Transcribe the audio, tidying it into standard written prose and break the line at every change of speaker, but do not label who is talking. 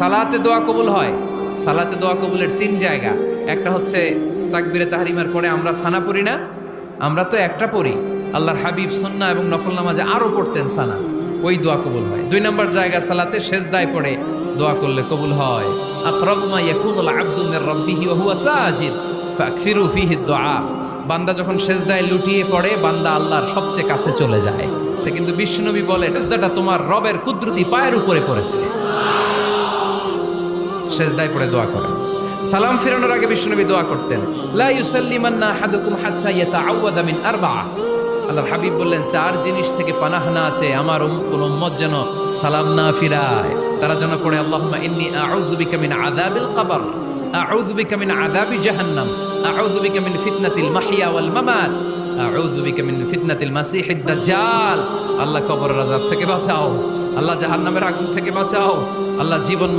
সালাতে দোয়া কবুল হয়। সালাতে দোয়া কবুলের তিন জায়গা। একটা হচ্ছে তাকবীরে তাহরিমার পরে আমরা সানা পড়ি না, আমরা তো একটা পড়ি, আল্লাহর হাবিব সুন্নাহ এবং নফল নামাজে আরো পড়তেন সানা, ওই দোয়া কবুল হয়। দুই নম্বর জায়গা সালাতে সেজদায় পড়ে দোয়া করলে কবুল হয়। আকরাবু মা ইয়াকুনুল আবদু মির রাব্বিহি ওয়া হুয়া সাজিদ ফাকসিরু ফীহি দুআ। বান্দা যখন সেজদায় লুটিয়ে পড়ে বান্দা আল্লাহর সবচেয়ে কাছে চলে যায়। তা কিন্তু বিশ্বনবী বলে সেজদাটা তোমার রবের কুদরতি পায়ের উপরে পড়েছে। সেজদায় পড়ে দোয়া করেন। সালাম ফিরানোর আগে বিশ্বনবী দোয়া করতেন, লা ইউসাল্লিমান্না আহাদুকুম হাত্তা ইয়াতাআওয়াযা মিন আরবা'a। আল্লাহর হাবিব বললেন, চার জিনিস থেকে পানাহ না আছে আমার কোন উম্মত যেন সালাম না ফিরায়। তারা যেন পড়ে, আল্লাহুম্মা ইন্নী আউযু বিকা মিন আযাবিল কবর, আউযু বিকা মিন আযাবি জাহান্নাম, আউযু বিকা মিন ফিতনাতিল মাহইয়া ওয়াল মামাত, আউযু বিকা মিন ফিতনাতিল মাসিহিদ দাজ্জাল। আল্লাহ কবরের আযাব থেকে বাঁচাও, আল্লাহ জাহান্নামের আগুন থেকে বাঁচাও, আল্লাহ জীবন